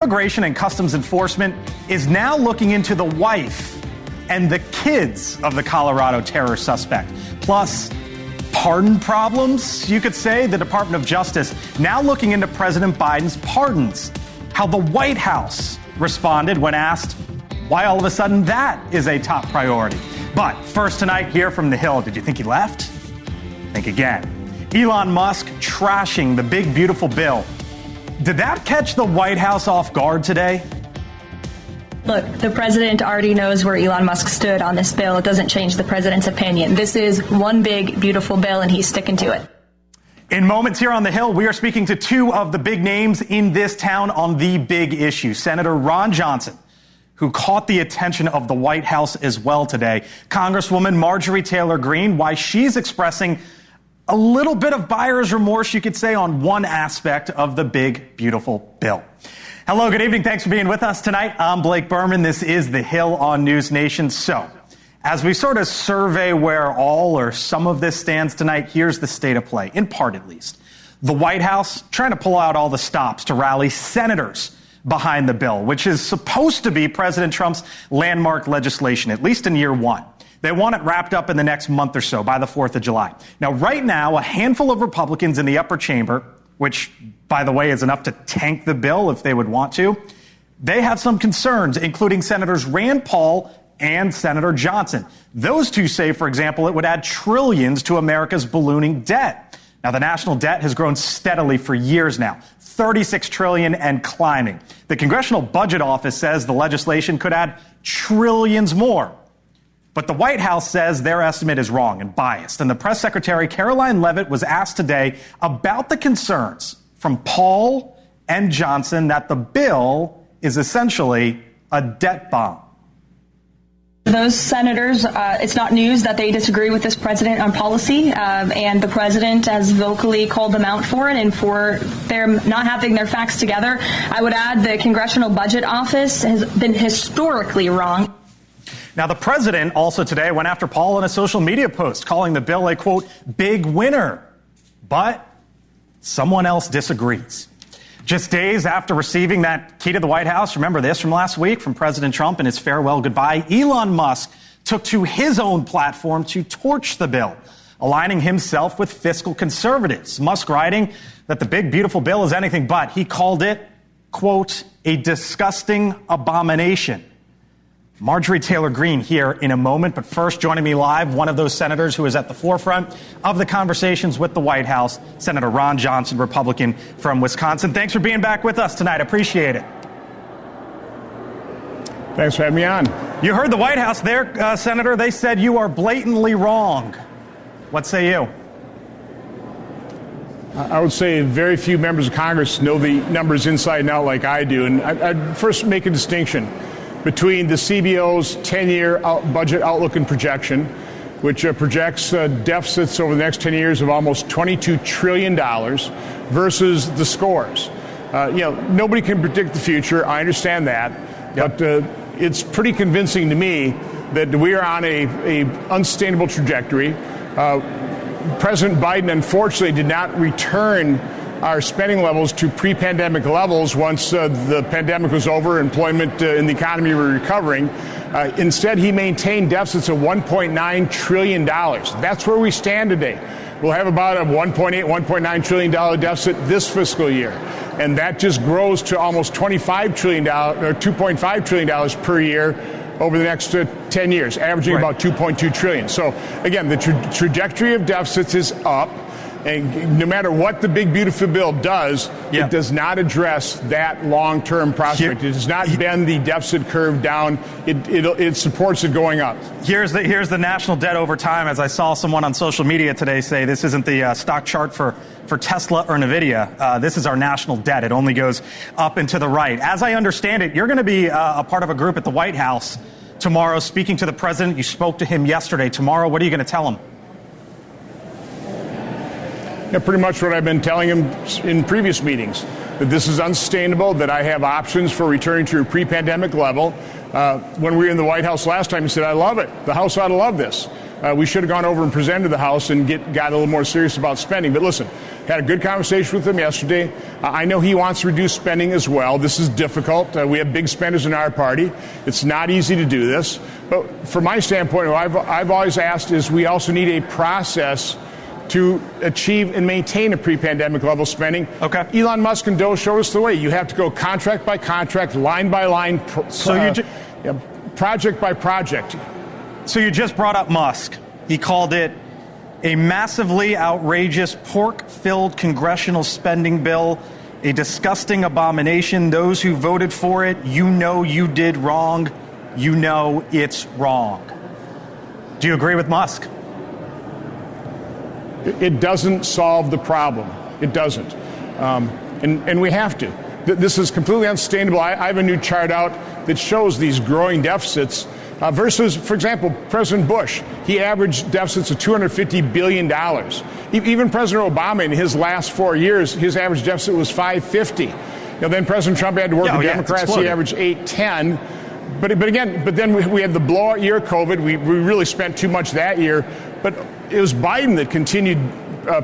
Immigration and Customs Enforcement is now looking into the wife and the kids of the Colorado terror suspect. Plus, pardon problems, you could say. The Department of Justice now looking into President Biden's pardons. How the White House responded when asked why all of a sudden that is a top priority. But first tonight, here from the Hill, did you think he left? Think again. Elon Musk trashing the big, beautiful bill. Did that catch the White House off guard today? Look, the president already knows where Elon Musk stood on this bill. It doesn't change the president's opinion. This is one big, beautiful bill, and he's sticking to it. In moments here on the Hill, we are speaking to two of the big names in this town on the big issue. Senator Ron Johnson, who caught the attention of the White House as well today. Congresswoman Marjorie Taylor Greene, why she's expressing a little bit of buyer's remorse, you could say, on one aspect of the big, beautiful bill. Hello, good evening. Thanks for being with us tonight. I'm Blake Berman. This is The Hill on NewsNation. So, as we sort of survey where all or some of this stands tonight, here's the state of play, in part at least. The White House trying to pull out all the stops to rally senators behind the bill, which is supposed to be President Trump's landmark legislation, at least in year one. They want it wrapped up in the next month or so, by the 4th of July. Now, right now, a handful of Republicans in the upper chamber, which, by the way, is enough to tank the bill if they would want to, they have some concerns, including Senators Rand Paul and Senator Johnson. Those two say, for example, it would add trillions to America's ballooning debt. Now, the national debt has grown steadily for years now, $36 trillion and climbing. The Congressional Budget Office says the legislation could add trillions more. But the White House says their estimate is wrong and biased. And the press secretary, Caroline Leavitt, was asked today about the concerns from Paul and Johnson that the bill is essentially a debt bomb. Those senators, it's not news that they disagree with this president on policy, and the president has vocally called them out for it and for their not having their facts together. I would add the Congressional Budget Office has been historically wrong. Now, the president also today went after Paul in a social media post, calling the bill a, quote, big winner. But someone else disagrees. Just days after receiving that key to the White House, remember this from last week, from President Trump and his farewell goodbye, Elon Musk took to his own platform to torch the bill, aligning himself with fiscal conservatives. Musk writing that the big, beautiful bill is anything but. He called it, quote, a disgusting abomination. Marjorie Taylor Greene here in a moment, but first joining me live, one of those senators who is at the forefront of the conversations with the White House, Senator Ron Johnson, Republican from Wisconsin. Thanks for being back with us tonight. Appreciate it. Thanks for having me on. You heard the White House there, Senator. They said you are blatantly wrong. What say you? I would say very few members of Congress know the numbers inside and out like I do. And I'd first make a distinction between the CBO's 10-year budget outlook and projection, which projects deficits over the next 10 years of almost $22 trillion, versus the scores. Nobody can predict the future. I understand that. Yep. But it's pretty convincing to me that we are on a unsustainable trajectory. President Biden, unfortunately, did not return our spending levels to pre-pandemic levels once the pandemic was over, employment in the economy were recovering. Instead, he maintained deficits of $1.9 trillion. That's where we stand today. We'll have about a $1.9 trillion deficit this fiscal year. And that just grows to almost $25 trillion, or $2.5 trillion per year over the next 10 years, averaging about $2.2 trillion. So, again, the trajectory of deficits is up. And no matter what the big, beautiful bill does, it does not address that long-term prospect. It does not bend the deficit curve down. It supports it going up. Here's the national debt over time. As I saw someone on social media today say, this isn't the stock chart for Tesla or NVIDIA. This is our national debt. It only goes up and to the right. As I understand it, you're going to be a part of a group at the White House tomorrow speaking to the president. You spoke to him yesterday. Tomorrow, what are you going to tell him? Yeah, pretty much what I've been telling him in previous meetings, that this is unsustainable, that I have options for returning to a pre-pandemic level. When we were in the White House last time, he said, I love it. The House ought to love this. We should have gone over and presented to the House and got a little more serious about spending. But listen, Had a good conversation with him yesterday. I know he wants to reduce spending as well. This is difficult. We have big spenders in our party. It's not easy to do this. But from my standpoint, what I've always asked is we also need a process to achieve and maintain a pre-pandemic level spending. Okay. Elon Musk and Doe showed us the way. You have to go contract by contract, line by line, project by project. So you just brought up Musk. He called it a massively outrageous pork-filled congressional spending bill, a disgusting abomination. Those who voted for it, you know you did wrong. You know it's wrong. Do you agree with Musk? It doesn't solve the problem. It doesn't. And we have to. This is completely unsustainable. I have a new chart out that shows these growing deficits versus, for example, President Bush. He averaged deficits of $250 billion. Even President Obama, in his last 4 years, his average deficit was $550. Then President Trump had to work with Democrats. He averaged $810. But then we had the blowout year of COVID. We really spent too much that year. But it was Biden that continued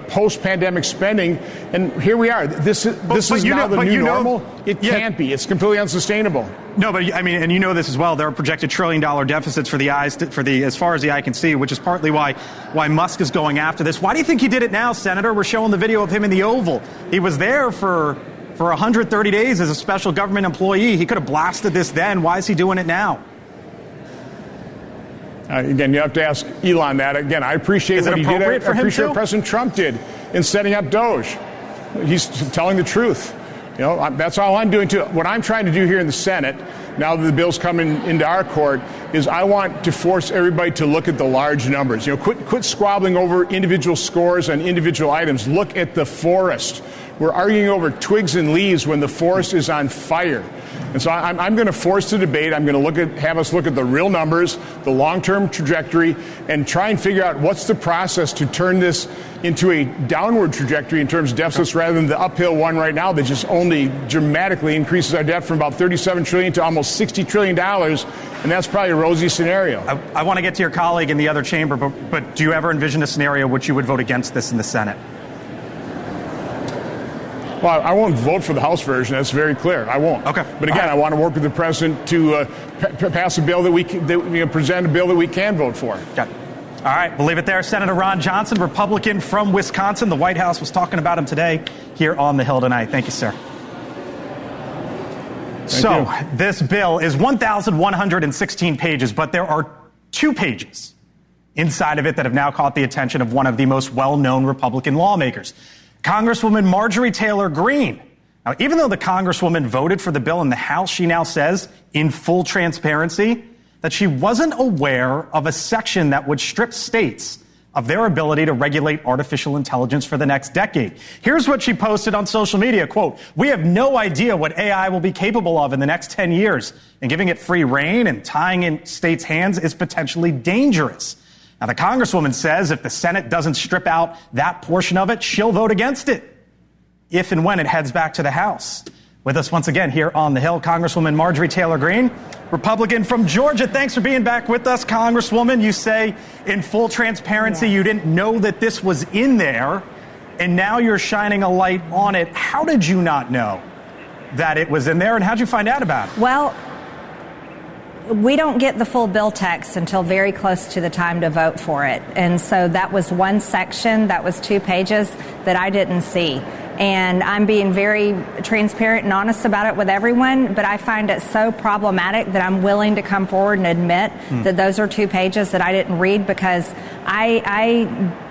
post-pandemic spending, and here we are. This is now the new normal. It can't be. It's completely unsustainable. No, but I mean, and you know this as well. There are projected $1 trillion deficits as far as the eye can see, which is partly why Musk is going after this. Why do you think he did it now, Senator? We're showing the video of him in the Oval. He was there for 130 days as a special government employee. He could have blasted this then. Why is he doing it now? Again, you have to ask Elon that. Again, I appreciate what he did. I appreciate what President Trump did in setting up Doge. He's telling the truth. That's all I'm doing too. What I'm trying to do here in the Senate, now that the bill's coming into our court, is I want to force everybody to look at the large numbers. Quit squabbling over individual scores on individual items. Look at the forest. We're arguing over twigs and leaves when the forest is on fire. And so I'm going to force the debate. I'm going to have us look at the real numbers, the long-term trajectory, and try and figure out what's the process to turn this into a downward trajectory in terms of deficits rather than the uphill one right now that just only dramatically increases our debt from about $37 trillion to almost $60 trillion. And that's probably a rosy scenario. I want to get to your colleague in the other chamber, but do you ever envision a scenario in which you would vote against this in the Senate? Well, I won't vote for the House version. That's very clear. I won't. Okay. But again, I want to work with the president to pass a bill present a bill that we can vote for. Okay. All right. We'll leave it there. Senator Ron Johnson, Republican from Wisconsin. The White House was talking about him today here on the Hill tonight. Thank you, sir. Thank you. This bill is 1,116 pages, but there are 2 pages inside of it that have now caught the attention of one of the most well-known Republican lawmakers, Congresswoman Marjorie Taylor Greene. Now, even though the Congresswoman voted for the bill in the House, she now says, in full transparency, that she wasn't aware of a section that would strip states of their ability to regulate artificial intelligence for the next decade. Here's what she posted on social media, quote, "We have no idea what AI will be capable of in the next 10 years, and giving it free rein and tying in states' hands is potentially dangerous." Now, the Congresswoman says if the Senate doesn't strip out that portion of it, she'll vote against it if and when it heads back to the House. With us once again here on the Hill, Congresswoman Marjorie Taylor Greene, Republican from Georgia. Thanks for being back with us, Congresswoman. You say in full transparency you didn't know that this was in there, and now you're shining a light on it. How did you not know that it was in there, and how did you find out about it? Well, we don't get the full bill text until very close to the time to vote for it. And so that was one section, that was 2 pages that I didn't see. And I'm being very transparent and honest about it with everyone, but I find it so problematic that I'm willing to come forward and admit that those are 2 pages that I didn't read, because I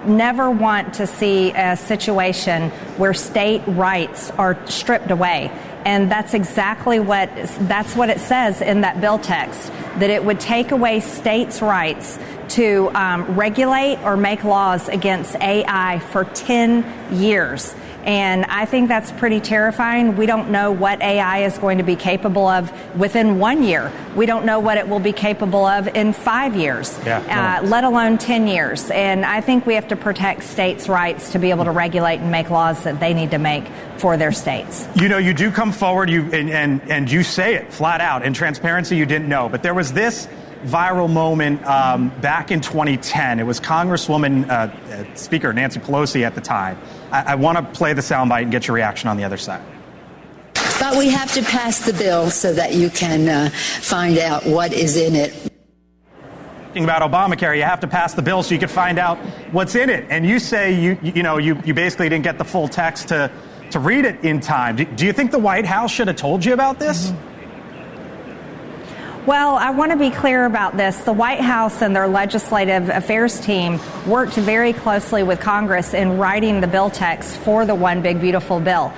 never want to see a situation where state rights are stripped away. And that's exactly what it says in that bill text, that it would take away states' rights to regulate or make laws against AI for 10 years. And I think that's pretty terrifying. We don't know what AI is going to be capable of within 1 year. We don't know what it will be capable of in 5 years, let alone 10 years. And I think we have to protect states' rights to be able to regulate and make laws that they need to make for their states. You know, you do come forward and you say it flat out. In transparency, you didn't know. But there was this viral moment back in 2010. It was Congresswoman Speaker Nancy Pelosi at the time. I want to play the soundbite and get your reaction on the other side. But we have to pass the bill so that you can find out what is in it. Talking about Obamacare, you have to pass the bill so you can find out what's in it. And you say you basically didn't get the full text to read it in time. Do you think the White House should have told you about this? Mm-hmm. Well, I want to be clear about this. The White House and their legislative affairs team worked very closely with Congress in writing the bill text for the One Big Beautiful Bill.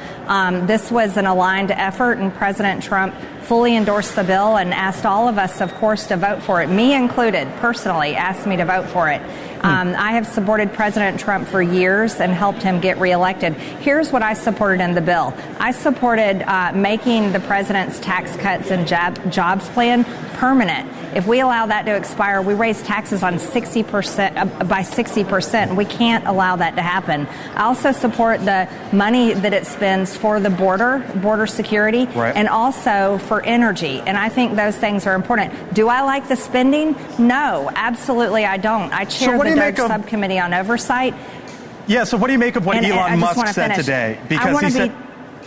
This was an aligned effort, and President Trump fully endorsed the bill and asked all of us, of course, to vote for it. Me included, personally, asked me to vote for it. I have supported President Trump for years and helped him get reelected. Here's what I supported in the bill. I supported making the president's tax cuts and jobs plan permanent. If we allow that to expire, we raise taxes on 60% by 60%. We can't allow that to happen. I also support the money that it spends for the border security, right, and also for energy. And I think those things are important. Do I like the spending? No, absolutely I don't. I chair the DOGE subcommittee on oversight. Yeah, so what do you make of what Elon Musk said today? Because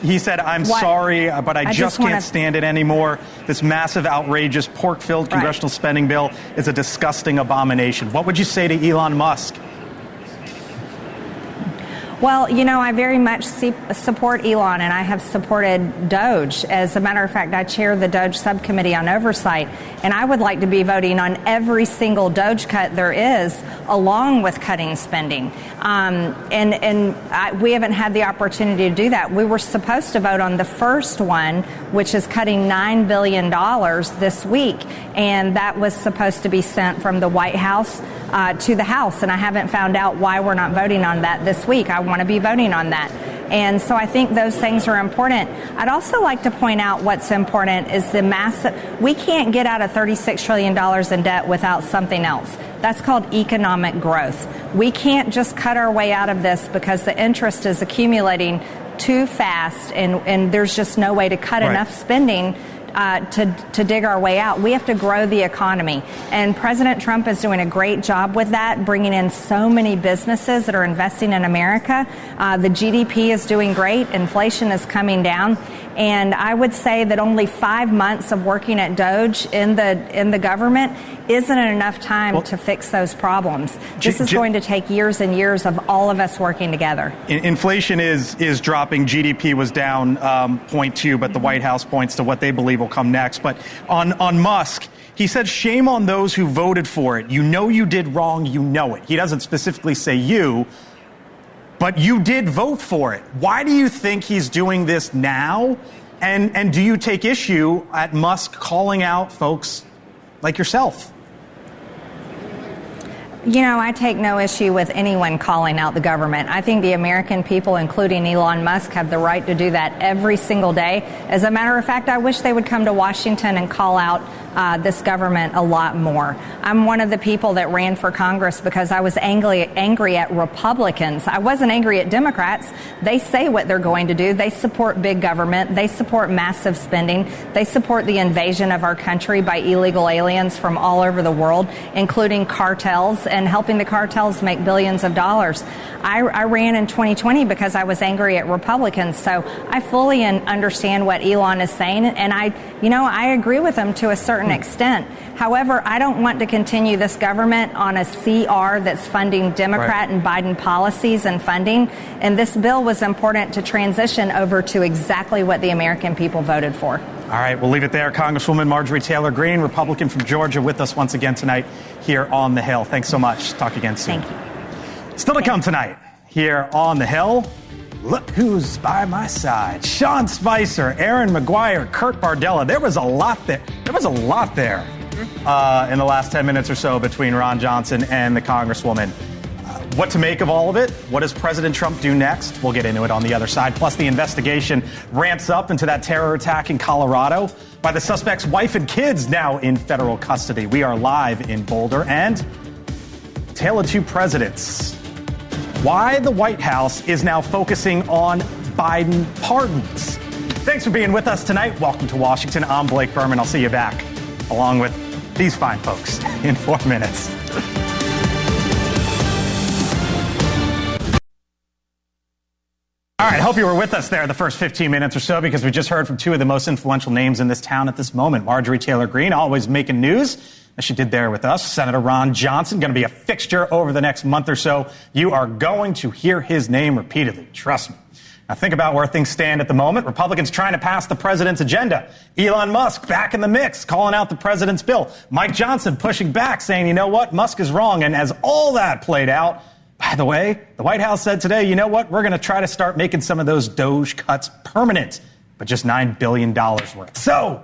he said, I'm sorry, but I just can't stand it anymore. This massive, outrageous, pork-filled congressional spending bill is a disgusting abomination. What would you say to Elon Musk? Well, I very much support Elon, and I have supported DOGE. As a matter of fact, I chair the DOGE subcommittee on oversight, and I would like to be voting on every single DOGE cut there is, along with cutting spending. We haven't had the opportunity to do that. We were supposed to vote on the first one, which is cutting $9 billion this week, and that was supposed to be sent from the White House to the House, and I haven't found out why we're not voting on that this week. I want to be voting on that. And so I think those things are important. I'd also like to point out what's important is the massive, we can't get out of $36 trillion in debt without something else. That's called economic growth. We can't just cut our way out of this because the interest is accumulating too fast, and there's just no way to cut enough spending to dig our way out. We have to grow the economy. And President Trump is doing a great job with that, bringing in so many businesses that are investing in America. The GDP is doing great. Inflation is coming down. And I would say that only 5 months of working at DOGE in the government isn't enough time to fix those problems. This is going to take years and years of all of us working together. Inflation is dropping. GDP was down 0.2, but the White House points to what they believe will come next. But on Musk, he said, shame on those who voted for it. You know you did wrong. You know it. He doesn't specifically say you, but you did vote for it. Why do you think he's doing this now? And do you take issue at Musk calling out folks like yourself? I take no issue with anyone calling out the government. I think the American people, including Elon Musk, have the right to do that every single day. As a matter of fact, I wish they would come to Washington and call out this government a lot more. I'm one of the people that ran for Congress because I was angry at Republicans. I wasn't angry at Democrats. They say what they're going to do. They support big government. They support massive spending. They support the invasion of our country by illegal aliens from all over the world, including cartels, and helping the cartels make billions of dollars. I ran in 2020 because I was angry at Republicans. So I fully understand what Elon is saying, and I agree with him to a certain extent. However, I don't want to continue this government on a CR that's funding Democrat and Biden policies and funding. And this bill was important to transition over to exactly what the American people voted for. All right, we'll leave it there. Congresswoman Marjorie Taylor Greene, Republican from Georgia, with us once again tonight here on The Hill. Thanks so much. Talk again soon. Thank you. Still to come tonight here on The Hill. Look who's by my side. Sean Spicer, Aaron McGuire, Kurt Bardella. There was a lot there. In the last 10 minutes or so between Ron Johnson and the Congresswoman. What to make of all of it? What does President Trump do next? We'll get into it on the other side. Plus, the investigation ramps up into that terror attack in Colorado by the suspect's wife and kids now in federal custody. We are live in Boulder. And Tale of Two Presidents. Why the White House is now focusing on Biden pardons. Thanks for being with us tonight. Welcome to Washington. I'm Blake Berman. I'll see you back, along with these fine folks in 4 minutes. All right, I hope you were with us there the first 15 minutes or so, because we just heard from two of the most influential names in this town at this moment. Marjorie Taylor Greene, always making news, as she did there with us. Senator Ron Johnson, going to be a fixture over the next month or so. You are going to hear his name repeatedly. Trust me. Now, think about where things stand at the moment. Republicans trying to pass the president's agenda. Elon Musk back in the mix, calling out the president's bill. Mike Johnson pushing back, saying, you know what, Musk is wrong. And as all that played out, by the way, the White House said today, you know what, we're going to try to start making some of those DOGE cuts permanent, but just $9 billion worth. So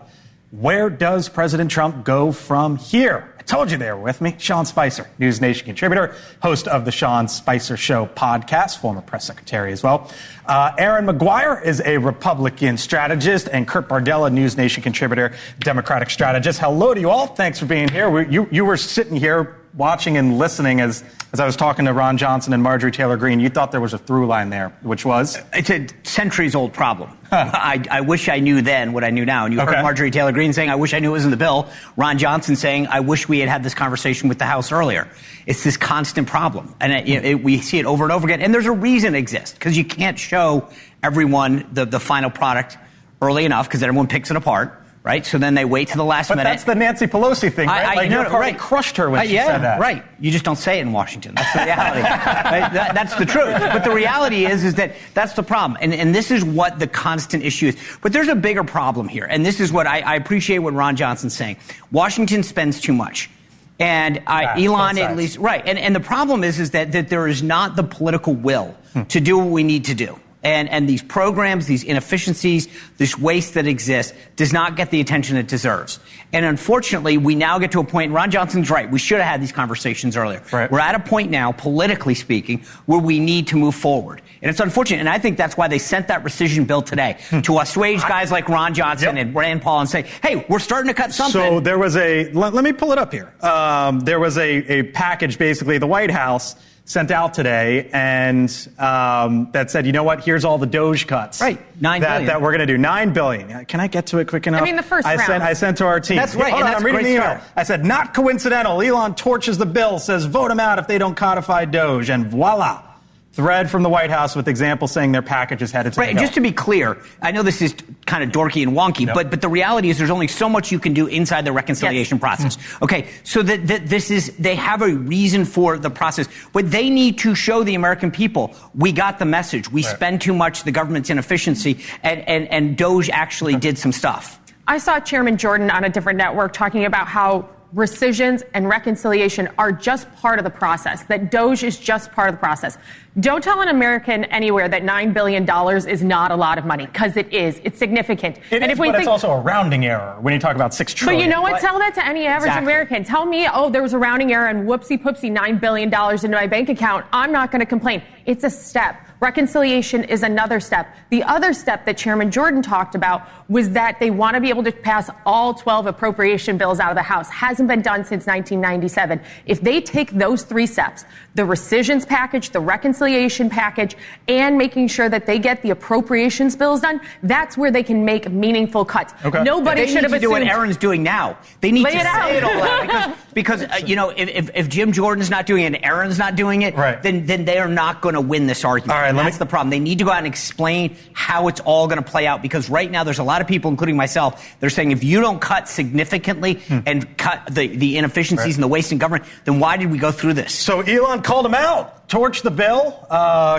where does President Trump go from here? I told you they were with me. Sean Spicer, NewsNation contributor, host of the Sean Spicer Show podcast, former press secretary as well. Aaron McGuire is a Republican strategist, and Kurt Bardella, NewsNation contributor, Democratic strategist. Hello to you all. Thanks for being here. You were sitting here watching and listening as I was talking to Ron Johnson and Marjorie Taylor Greene. You thought there was a through line there, which was? It's a centuries-old problem. I wish I knew then what I knew now. And you heard Marjorie Taylor Greene saying, I wish I knew it was in the bill. Ron Johnson saying, I wish we had had this conversation with the House earlier. It's this constant problem. And we see it over and over again. And there's a reason it exists, because you can't show everyone the final product early enough, because then everyone picks it apart. Right, so then they wait to the last minute. But that's the Nancy Pelosi thing, right? Your party crushed her when she said that. Right. You just don't say it in Washington. That's the reality. Right? That's the truth. But the reality is that that's the problem. And this is what the constant issue is. But there's a bigger problem here. And this is what I appreciate what Ron Johnson's saying. Washington spends too much. And Elon, at least, right. And the problem is that there is not the political will to do what we need to do. And these programs, these inefficiencies, this waste that exists does not get the attention it deserves. And unfortunately, we now get to a point, Ron Johnson's right, we should have had these conversations earlier. Right. We're at a point now, politically speaking, where we need to move forward. And it's unfortunate. And I think that's why they sent that rescission bill today to assuage guys like Ron Johnson and Rand Paul and say, hey, we're starting to cut something. So there was let me pull it up here. There was a package, basically, the White House sent out today, and that said, you know what? Here's all the DOGE cuts. Right, $9 billion. That we're going to do. $9 billion. Can I get to it quick enough? I mean, the first round. I sent to our team. That's right. Hold on, that's I'm reading the email. start. I said, not coincidental. Elon torches the bill, says vote him out if they don't codify DOGE, and voila. Thread from the White House with examples saying their package is headed to the Hill. Just to be clear, I know this is kind of dorky and wonky, but the reality is there's only so much you can do inside the reconciliation process. Okay, so they have a reason for the process, but they need to show the American people we got the message. We spend too much, the government's inefficiency, and DOGE actually did some stuff. I saw Chairman Jordan on a different network talking about how rescissions and reconciliation are just part of the process, that DOGE is just part of the process. Don't tell an American anywhere that $9 billion is not a lot of money, because it is. It's significant. It's also a rounding error when you talk about $6 trillion. But you know what? Tell that to any average American. Tell me, there was a rounding error and whoopsie-poopsie, $9 billion into my bank account. I'm not going to complain. It's a step. Reconciliation is another step. The other step that Chairman Jordan talked about was that they want to be able to pass all 12 appropriation bills out of the House. Hasn't been done since 1997. If they take those three steps, the rescissions package, the reconciliation package, and making sure that they get the appropriations bills done, that's where they can make meaningful cuts. Okay. Nobody should have assumed. They need to do what Aaron's doing now. They need to say it all out. Because if Jim Jordan's not doing it and Aaron's not doing it, then they are not going to win this argument. All right, that's the problem. They need to go out and explain how it's all going to play out, because right now there's a lot of people, including myself, they're saying if you don't cut significantly and cut the inefficiencies and the waste in government, then why did we go through this? So Elon called him out, torched the bill,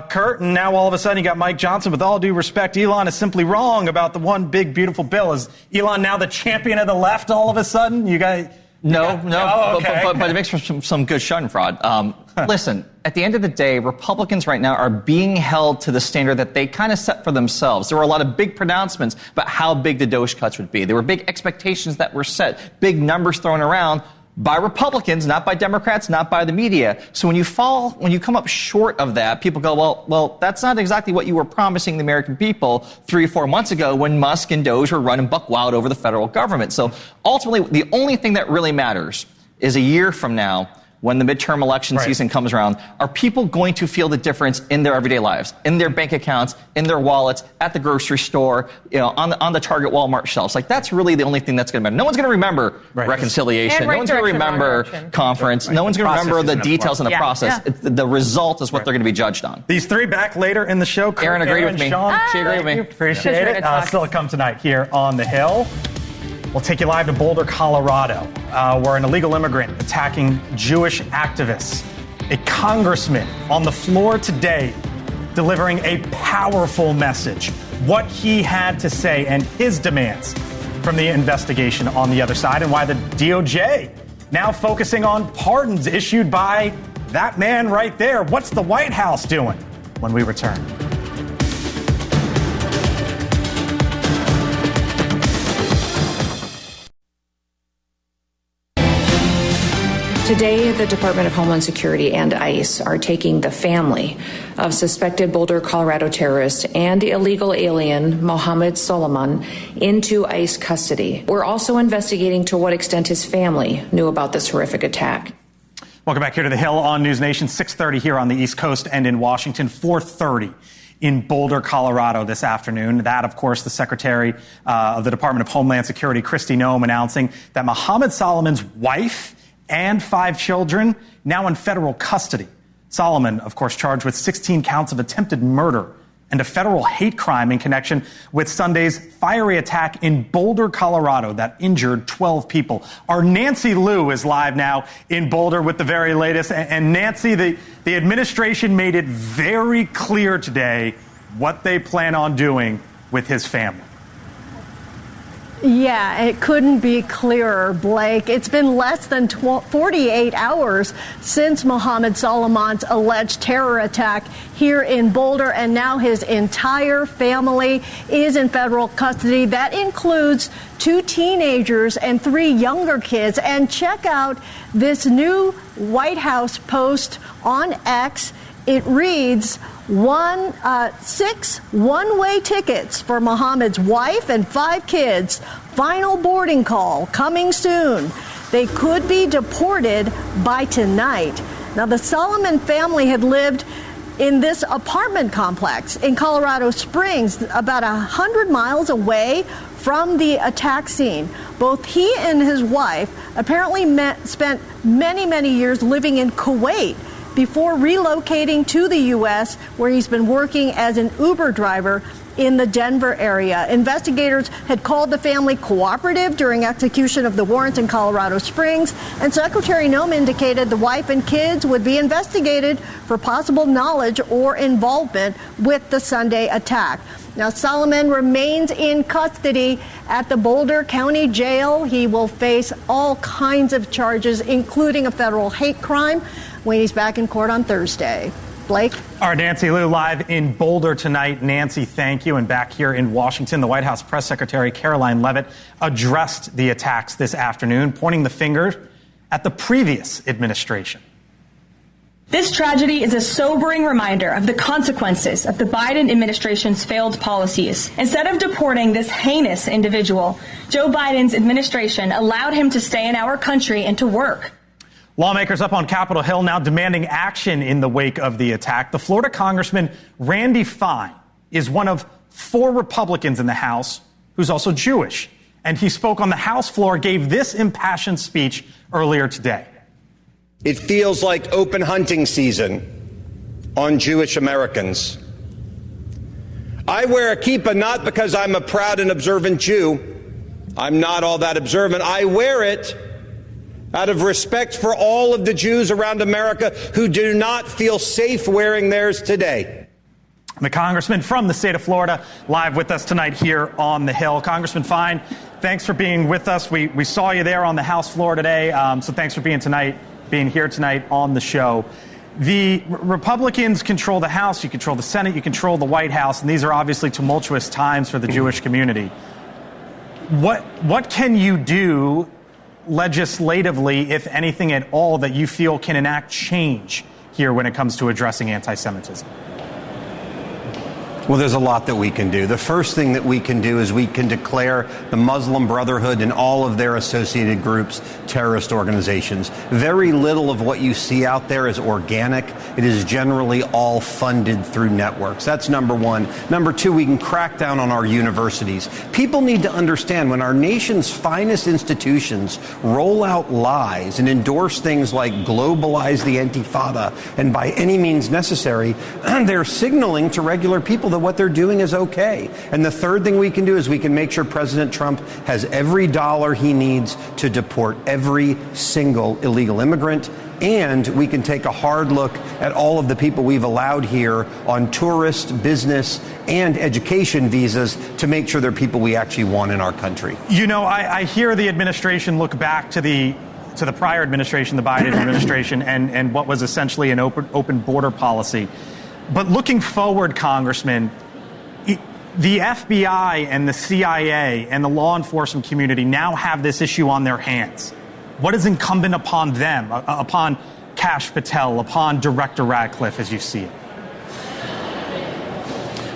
Kurt, and now all of a sudden you got Mike Johnson. With all due respect, Elon is simply wrong about the one big, beautiful bill. Is Elon now the champion of the left all of a sudden? You guys... No, okay. but it makes for some good Schadenfreude. Listen, at the end of the day, Republicans right now are being held to the standard that they kind of set for themselves. There were a lot of big pronouncements about how big the DOGE cuts would be. There were big expectations that were set, big numbers thrown around by Republicans, not by Democrats, not by the media. So when you come up short of that, people go, well, that's not exactly what you were promising the American people 3 or 4 months ago when Musk and DOGE were running buck wild over the federal government. So ultimately, the only thing that really matters is a year from now, when the midterm election season comes around, are people going to feel the difference in their everyday lives, in their bank accounts, in their wallets, at the grocery store, on the Target Walmart shelves? Like, that's really the only thing that's going to matter. No one's going to remember reconciliation. No one's going to remember conference. No one's going to remember the details in the process. The result is what they're going to be judged on. These three back later in the show. Aaron agreed with me. Sean, she agreed with me. Appreciate it. Still to come tonight here on The Hill. We'll take you live to Boulder, Colorado, where an illegal immigrant attacking Jewish activists. A congressman on the floor today delivering a powerful message. What he had to say and his demands from the investigation on the other side, and why the DOJ now focusing on pardons issued by that man right there. What's the White House doing? When we return. Today, the Department of Homeland Security and ICE are taking the family of suspected Boulder, Colorado terrorist and illegal alien Mohammed Solomon into ICE custody. We're also investigating to what extent his family knew about this horrific attack. Welcome back here to The Hill on NewsNation. 6:30 here on the East Coast and in Washington. 4:30 in Boulder, Colorado this afternoon. That, of course, the Secretary of the Department of Homeland Security, Kristi Noem, announcing that Mohammed Solomon's wife and 5 children now in federal custody. Solomon, of course, charged with 16 counts of attempted murder and a federal hate crime in connection with Sunday's fiery attack in Boulder, Colorado that injured 12 people. Our Nancy Liu is live now in Boulder with the very latest. And Nancy, the administration made it very clear today what they plan on doing with his family. Yeah, it couldn't be clearer, Blake. It's been less than 48 hours since Mohammed Solomon's alleged terror attack here in Boulder, and now his entire family is in federal custody. That includes 2 teenagers and 3 younger kids. And check out this new White House post on X. It reads, 6 one-way tickets for Mohammed's wife and 5 kids. Final boarding call coming soon. They could be deported by tonight. Now, the Solomon family had lived in this apartment complex in Colorado Springs, about 100 miles away from the attack scene. Both he and his wife apparently spent many, many years living in Kuwait before relocating to the U.S., where he's been working as an Uber driver in the Denver area. Investigators had called the family cooperative during execution of the warrants in Colorado Springs, and Secretary Noem indicated the wife and kids would be investigated for possible knowledge or involvement with the Sunday attack. Now, Solomon remains in custody at the Boulder County Jail. He will face all kinds of charges, including a federal hate crime, when he's back in court on Thursday. Blake? Our Nancy Liu live in Boulder tonight. Nancy, thank you. And back here in Washington, the White House Press Secretary Caroline Leavitt addressed the attacks this afternoon, pointing the finger at the previous administration. This tragedy is a sobering reminder of the consequences of the Biden administration's failed policies. Instead of deporting this heinous individual, Joe Biden's administration allowed him to stay in our country and to work. Lawmakers up on Capitol Hill now demanding action in the wake of the attack. The Florida Congressman Randy Fine is one of 4 Republicans in the House who's also Jewish. And he spoke on the House floor, gave this impassioned speech earlier today. It feels like open hunting season on Jewish Americans. I wear a kippah not because I'm a proud and observant Jew. I'm not all that observant. I wear it out of respect for all of the Jews around America who do not feel safe wearing theirs today. The congressman from the state of Florida live with us tonight here on the Hill. Congressman Fine, thanks for being with us. We saw you there on the House floor today, so thanks for being here tonight on the show. The Republicans control the House, you control the Senate, you control the White House, and these are obviously tumultuous times for the Jewish community. What can you do legislatively, if anything at all, that you feel can enact change here when it comes to addressing anti-Semitism? Well, there's a lot that we can do. The first thing that we can do is we can declare the Muslim Brotherhood and all of their associated groups terrorist organizations. Very little of what you see out there is organic. It is generally all funded through networks. That's number one. Number two, we can crack down on our universities. People need to understand when our nation's finest institutions roll out lies and endorse things like globalize the Intifada and by any means necessary, they're signaling to regular people that what they're doing is okay. And the third thing we can do is we can make sure President Trump has every dollar he needs to deport every single illegal immigrant. And we can take a hard look at all of the people we've allowed here on tourist, business, and education visas to make sure they're people we actually want in our country. You know, I hear the administration look back to the prior administration, the Biden administration, and what was essentially an open border policy. But looking forward, Congressman, the FBI and the CIA and the law enforcement community now have this issue on their hands. What is incumbent upon them, upon Kash Patel, upon Director Radcliffe, as you see it?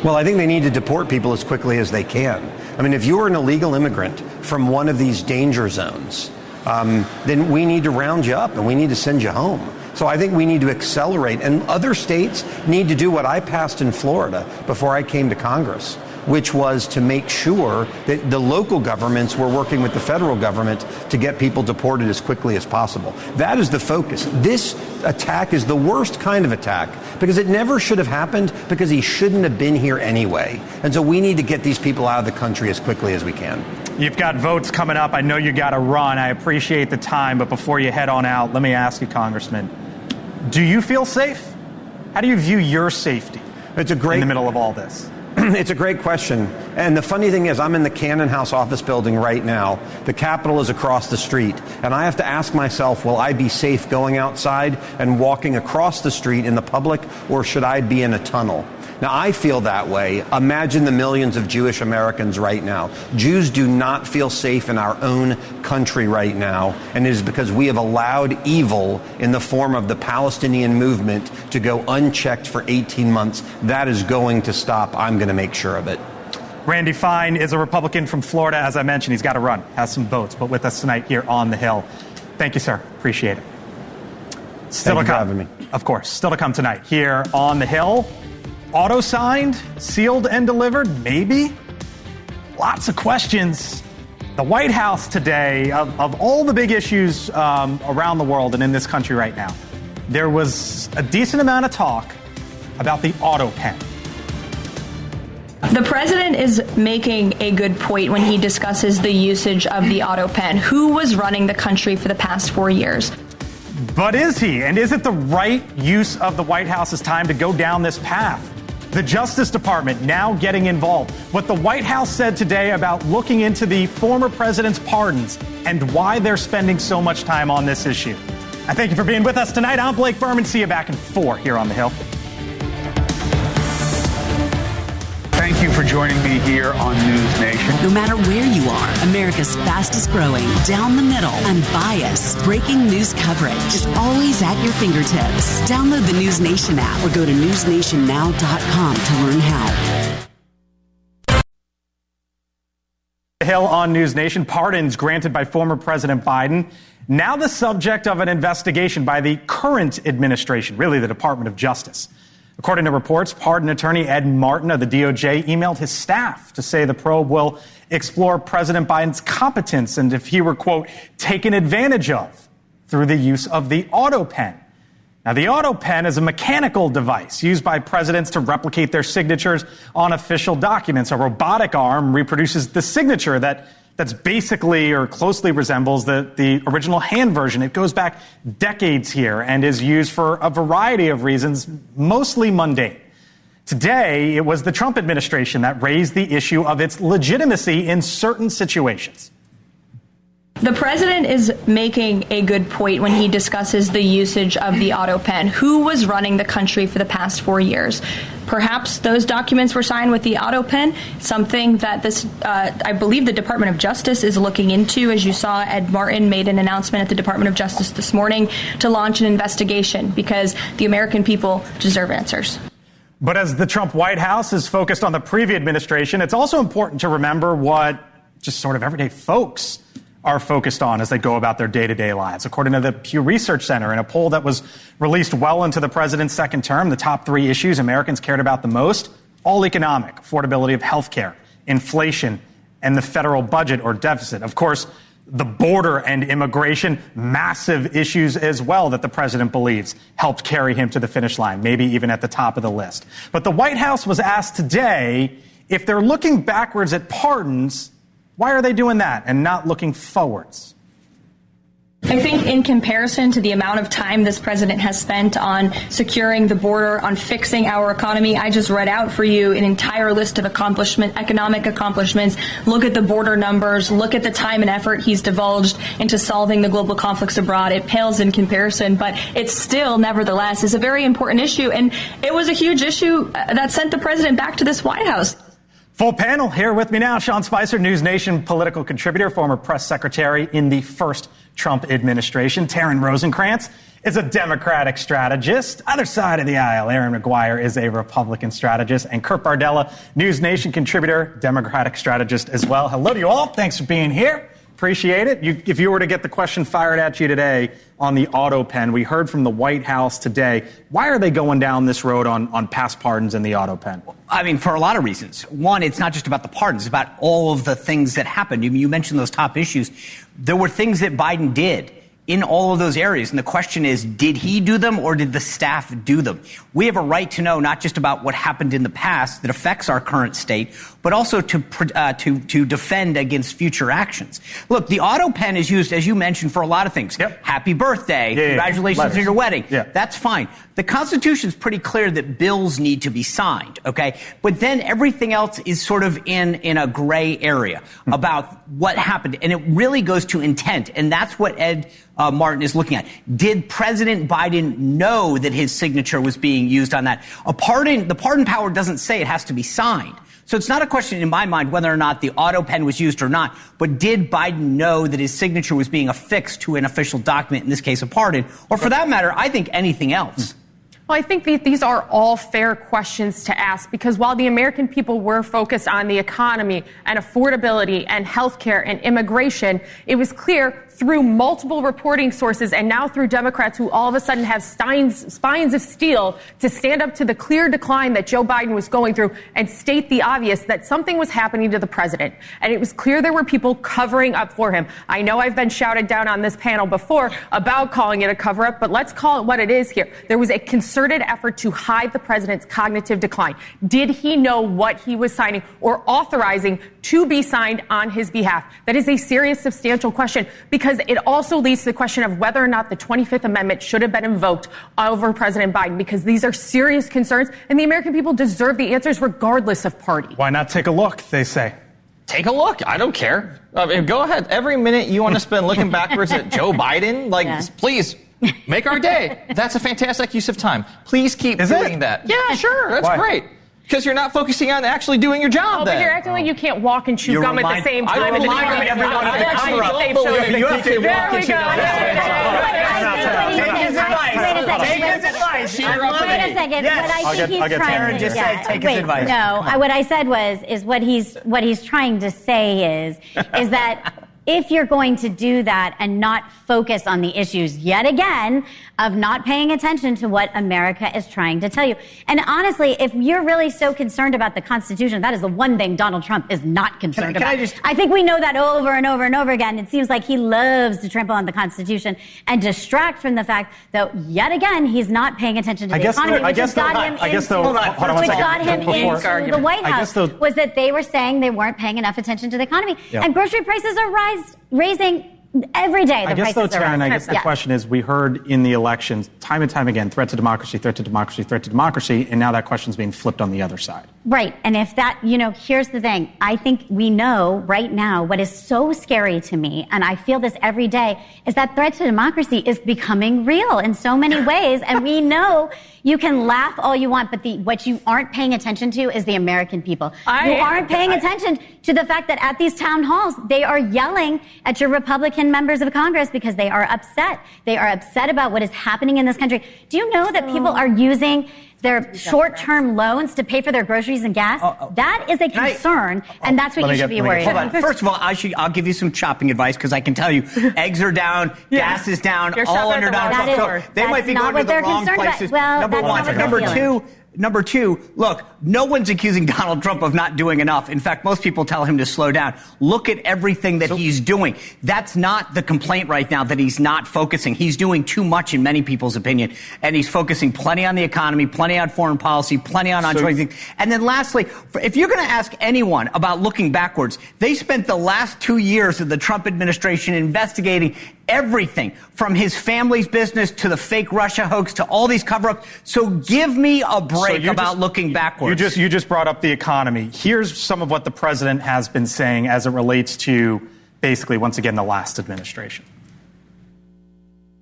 Well, I think they need to deport people as quickly as they can. I mean, if you're an illegal immigrant from one of these danger zones, then we need to round you up and we need to send you home. So I think we need to accelerate, and other states need to do what I passed in Florida before I came to Congress, which was to make sure that the local governments were working with the federal government to get people deported as quickly as possible. That is the focus. This attack is the worst kind of attack because it never should have happened because he shouldn't have been here anyway. And so we need to get these people out of the country as quickly as we can. You've got votes coming up. I know you got to run. I appreciate the time. But before you head on out, let me ask you, Congressman, do you feel safe? How do you view your safety in the middle of all this? It's a great question. And the funny thing is, I'm in the Cannon House office building right now. The Capitol is across the street. And I have to ask myself, will I be safe going outside and walking across the street in the public, or should I be in a tunnel? Now, I feel that way. Imagine the millions of Jewish Americans right now. Jews do not feel safe in our own country right now, and it is because we have allowed evil in the form of the Palestinian movement to go unchecked for 18 months. That is going to stop. I'm going to make sure of it. Randy Fine is a Republican from Florida. As I mentioned, he's got to run, has some votes, but with us tonight here on the Hill. Thank you, sir. Appreciate it. Thank you for having me. Of course. Still to come tonight here on the Hill. Auto signed, sealed and delivered, maybe? Lots of questions. The White House today, of all the big issues around the world and in this country right now, there was a decent amount of talk about the auto pen. The president is making a good point when he discusses the usage of the auto pen. Who was running the country for the past 4 years? But is he? And is it the right use of the White House's time to go down this path? The Justice Department now getting involved. What the White House said today about looking into the former president's pardons and why they're spending so much time on this issue. I thank you for being with us tonight. I'm Blake Berman. See you back in 4 here on the Hill. Thank you for joining me here on NewsNation. No matter where you are, America's fastest growing, down the middle, unbiased, breaking news coverage is always at your fingertips. Download the NewsNation app or go to newsnationnow.com to learn how. Hill on NewsNation. Pardons granted by former President Biden. Now the subject of an investigation by the current administration, really the Department of Justice. According to reports, pardon attorney Ed Martin of the DOJ emailed his staff to say the probe will explore President Biden's competence and if he were, quote, taken advantage of through the use of the auto pen. Now, the auto pen is a mechanical device used by presidents to replicate their signatures on official documents. A robotic arm reproduces the signature that's basically or closely resembles the original hand version. It goes back decades here and is used for a variety of reasons, mostly mundane. Today, it was the Trump administration that raised the issue of its legitimacy in certain situations. The president is making a good point when he discusses the usage of the auto pen. Who was running the country for the past 4 years? Perhaps those documents were signed with the auto pen, something that I believe the Department of Justice is looking into. As you saw, Ed Martin made an announcement at the Department of Justice this morning to launch an investigation because the American people deserve answers. But as the Trump White House is focused on the previous administration, it's also important to remember what just sort of everyday folks are focused on as they go about their day-to-day lives. According to the Pew Research Center, in a poll that was released well into the president's second term, the top 3 issues Americans cared about the most, all economic: affordability of health care, inflation, and the federal budget or deficit. Of course, the border and immigration, massive issues as well that the president believes helped carry him to the finish line, maybe even at the top of the list. But the White House was asked today if they're looking backwards at pardons, why are they doing that and not looking forwards? I think in comparison to the amount of time this president has spent on securing the border, on fixing our economy, I just read out for you an entire list of economic accomplishments. Look at the border numbers. Look at the time and effort he's divulged into solving the global conflicts abroad. It pales in comparison, but it still, nevertheless, is a very important issue. And it was a huge issue that sent the president back to this White House. Full panel here with me now. Sean Spicer, NewsNation political contributor, former press secretary in the first Trump administration. Taryn Rosencrantz is a Democratic strategist. Other side of the aisle, Aaron McGuire is a Republican strategist. And Kurt Bardella, NewsNation contributor, Democratic strategist as well. Hello to you all. Thanks for being here. Appreciate it. If you were to get the question fired at you today on the auto pen, we heard from the White House today. Why are they going down this road on past pardons and the auto pen? I mean, for a lot of reasons. One, it's not just about the pardons. It's about all of the things that happened. You mentioned those top issues. There were things that Biden did in all of those areas. And the question is, did he do them or did the staff do them? We have a right to know not just about what happened in the past that affects our current state, but also to defend against future actions. Look, the auto pen is used, as you mentioned, for a lot of things. Yep. Happy birthday. Congratulations on your wedding. Yeah. That's fine. The Constitution is pretty clear that bills need to be signed, okay? But then everything else is sort of in a gray area about what happened. And it really goes to intent. And that's what Ed Martin is looking at. Did President Biden know that his signature was being used on that? The pardon power doesn't say it has to be signed. So it's not a question in my mind whether or not the auto pen was used or not, but did Biden know that his signature was being affixed to an official document, in this case a pardon, or for that matter, I think anything else? Well, I think these are all fair questions to ask, because while the American people were focused on the economy and affordability and healthcare and immigration, it was clear through multiple reporting sources and now through Democrats who all of a sudden have spines of steel to stand up to the clear decline that Joe Biden was going through and state the obvious, that something was happening to the president. And it was clear there were people covering up for him. I know I've been shouted down on this panel before about calling it a cover-up, but let's call it what it is here. There was a concerted effort to hide the president's cognitive decline. Did he know what he was signing or authorizing to be signed on his behalf? That is a serious, substantial question, because it also leads to the question of whether or not the 25th Amendment should have been invoked over President Biden, because these are serious concerns, and the American people deserve the answers regardless of party. Why not take a look, they say. Take a look. I don't care. Go ahead. Every minute you want to spend looking backwards at Joe Biden, please make our day. That's a fantastic use of time. Please keep doing that. Yeah, sure. That's great. Because you're not focusing on actually doing your job. Oh, but you're acting like you can't walk and chew gum at the same time. I'm reminding everyone of the cover-up. You have to walk and chew gum. Take his advice. Wait a second. What I think he's trying to say. Take his advice. No, what I said is what he's trying to say is that if you're going to do that and not focus on the issues yet again of not paying attention to what America is trying to tell you. And honestly, if you're really so concerned about the Constitution, that is the one thing Donald Trump is not concerned about. I think we know that over and over and over again. It seems like he loves to trample on the Constitution and distract from the fact that yet again he's not paying attention to the economy, which got him into the White House, was that they were saying they weren't paying enough attention to the economy. Yeah. And grocery prices are raising every day. I guess, though, Taryn, the question is, we heard in the elections time and time again, threat to democracy, threat to democracy, threat to democracy, and now that question's being flipped on the other side. Right. And if that, here's the thing. I think we know right now what is so scary to me, and I feel this every day, is that threat to democracy is becoming real in so many ways. And we know you can laugh all you want, but what you aren't paying attention to is the American people. You aren't paying attention to the fact that at these town halls, they are yelling at your Republican members of Congress because they are upset. They are upset about what is happening in this this country. Do you know that people are using their short-term loans to pay for their groceries and gas? That is a concern, and that's what you should be worried about. First of all, I'll give you some shopping advice, because I can tell you eggs are down, gas is down, all under down. So they might be going to the wrong places. Well, number one. Number two, look, no one's accusing Donald Trump of not doing enough. In fact, most people tell him to slow down. Look at everything that he's doing. That's not the complaint right now, that he's not focusing. He's doing too much in many people's opinion. And he's focusing plenty on the economy, plenty on foreign policy, plenty on onshoring things. And then lastly, if you're going to ask anyone about looking backwards, they spent the last 2 years of the Trump administration investigating everything from his family's business to the fake Russia hoax to all these cover-ups. So give me a break about looking backwards. You just brought up the economy. Here's some of what the president has been saying as it relates to basically, once again, the last administration.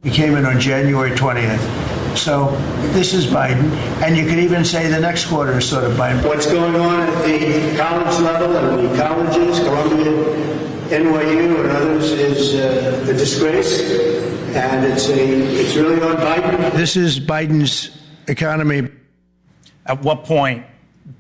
He came in on January 20th. So this is Biden. And you could even say the next quarter is sort of Biden. What's going on at the college level and the colleges, Columbia, NYU and others, is a disgrace, and it's really on Biden. This is Biden's economy. At what point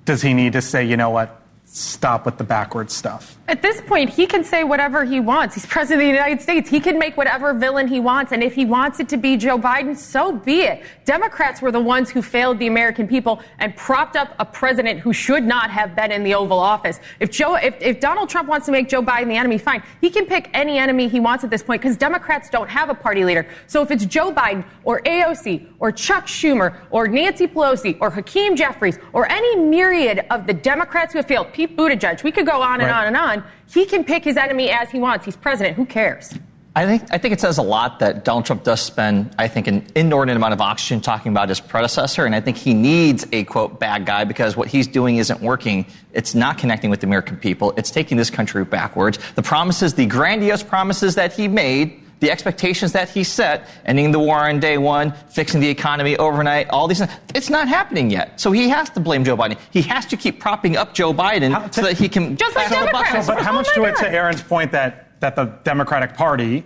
does he need to say, you know what, stop with the backwards stuff? At this point, he can say whatever he wants. He's president of the United States. He can make whatever villain he wants. And if he wants it to be Joe Biden, so be it. Democrats were the ones who failed the American people and propped up a president who should not have been in the Oval Office. If Donald Trump wants to make Joe Biden the enemy, fine. He can pick any enemy he wants at this point, because Democrats don't have a party leader. So if it's Joe Biden or AOC or Chuck Schumer or Nancy Pelosi or Hakeem Jeffries or any myriad of the Democrats who have failed, Pete Buttigieg, we could go on and on and on. He can pick his enemy as he wants. He's president. Who cares? I think it says a lot that Donald Trump does spend, I think, an inordinate amount of oxygen talking about his predecessor. And I think he needs a, quote, bad guy, because what he's doing isn't working. It's not connecting with the American people. It's taking this country backwards. The promises, the grandiose promises that he made, the expectations that he set, ending the war on day one, fixing the economy overnight, all these things, it's not happening yet. So he has to blame Joe Biden. He has to keep propping up Joe Biden so that he can... Just like Democrats. But how much to Aaron's point that the Democratic Party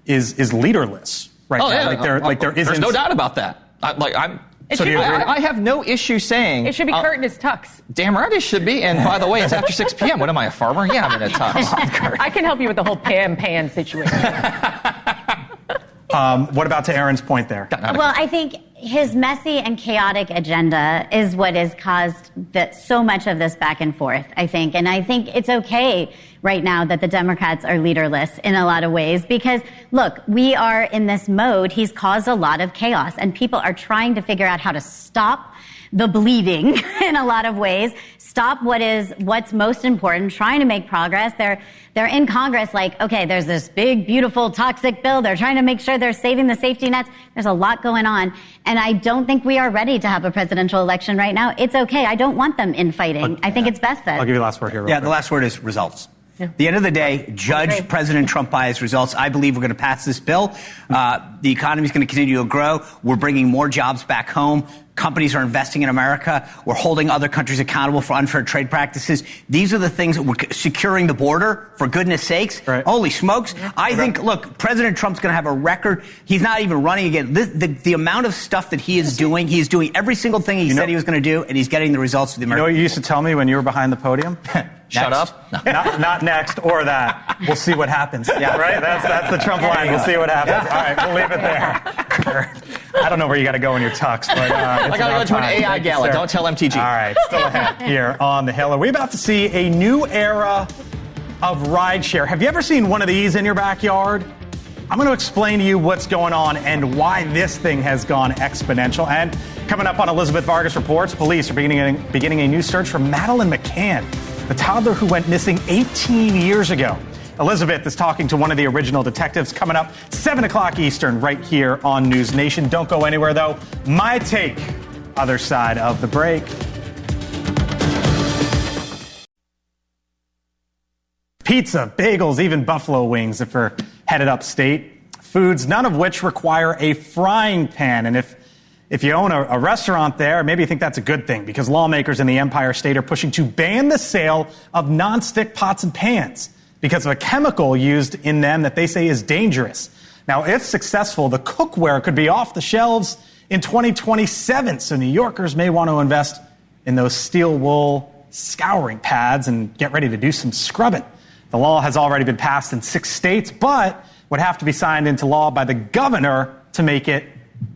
is leaderless right now? Yeah. There isn't... There's no doubt about that. I have no issue saying... It should be curtain as tux. Damn right it should be. And by the way, it's after 6 p.m. What am I, a farmer? Yeah, I'm in a tux. I can help you with the whole pan situation. What about to Aaron's point there? Well, I think his messy and chaotic agenda is what has caused so much of this back and forth, I think. And I think it's okay right now that the Democrats are leaderless in a lot of ways, because, look, we are in this mode. He's caused a lot of chaos, and people are trying to figure out how to stop the bleeding in a lot of ways, stop what's most important, trying to make progress. They're in Congress like, okay, there's this big, beautiful, toxic bill. They're trying to make sure they're saving the safety nets. There's a lot going on. And I don't think we are ready to have a presidential election right now. It's okay. I don't want them infighting. I think it's best that. I'll give you the last word here. The last word is results. Yeah. At the end of the day, judge President Trump by his results. I believe we're going to pass this bill. The economy is going to continue to grow. We're bringing more jobs back home. Companies are investing in America. We're holding other countries accountable for unfair trade practices. These are the things that we're securing the border, for goodness sakes. Right. Holy smokes. Yeah. I think, look, President Trump's going to have a record. He's not even running again. The amount of stuff that he is doing, he's doing every single thing he said he was going to do, and he's getting the results of the American. You know what you used to tell me when you were behind the podium? Shut up. No. Not next or that. We'll see what happens. Yeah, right? That's the Trump line. We'll see what happens. All right, we'll leave it there. I don't know where you got to go in your tux, but I got to go to an AI gala. Don't tell MTG. All right, still ahead here on The Hill. Are we about to see a new era of rideshare? Have you ever seen one of these in your backyard? I'm going to explain to you what's going on and why this thing has gone exponential. And coming up on Elizabeth Vargas Reports, police are beginning a new search for Madeline McCann, the toddler who went missing 18 years ago. Elizabeth is talking to one of the original detectives coming up 7 o'clock Eastern right here on News Nation. Don't go anywhere, though. My take, other side of the break. Pizza, bagels, even buffalo wings if we're headed upstate. Foods, none of which require a frying pan. And if you own a restaurant there, maybe you think that's a good thing, because lawmakers in the Empire State are pushing to ban the sale of nonstick pots and pans because of a chemical used in them that they say is dangerous. Now, if successful, the cookware could be off the shelves in 2027. So New Yorkers may want to invest in those steel wool scouring pads and get ready to do some scrubbing. The law has already been passed in 6 states, but would have to be signed into law by the governor to make it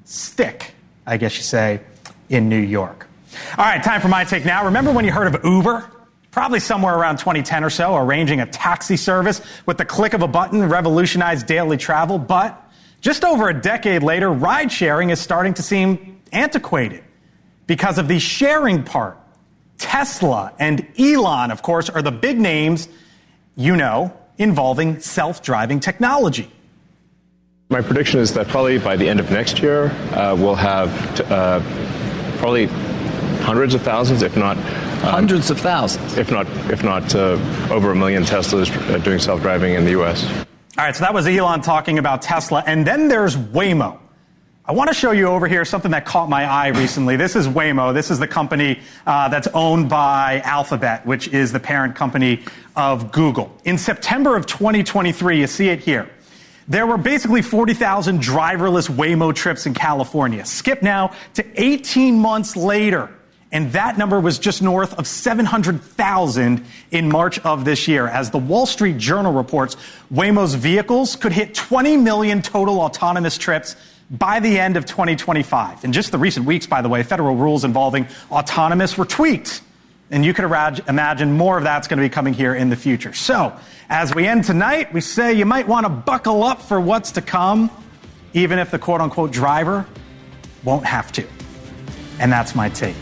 stick, I guess you say, in New York. All right, time for my take now. Remember when you heard of Uber? Probably somewhere around 2010 or so, arranging a taxi service with the click of a button revolutionized daily travel. But just over a decade later, ride sharing is starting to seem antiquated because of the sharing part. Tesla and Elon, of course, are the big names, you know, involving self-driving technology. My prediction is that probably by the end of next year, we'll have probably hundreds of thousands, if not hundreds of thousands, if not over 1 million Teslas doing self-driving in the U.S. All right, so that was Elon talking about Tesla, and then there's Waymo. I want to show you over here something that caught my eye recently. This is Waymo. This is the company that's owned by Alphabet, which is the parent company of Google. In September of 2023, you see it here. There were basically 40,000 driverless Waymo trips in California. Skip now to 18 months later, and that number was just north of 700,000 in March of this year. As the Wall Street Journal reports, Waymo's vehicles could hit 20 million total autonomous trips by the end of 2025. In just the recent weeks, by the way, federal rules involving autonomous were tweaked. And you could imagine more of that's going to be coming here in the future. So, as we end tonight, we say you might want to buckle up for what's to come, even if the quote-unquote driver won't have to. And that's my take.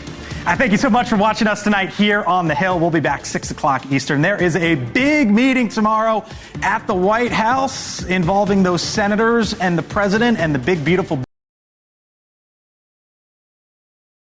I thank you so much for watching us tonight here on The Hill. We'll be back 6 o'clock Eastern. There is a big meeting tomorrow at the White House involving those senators and the president and the big, beautiful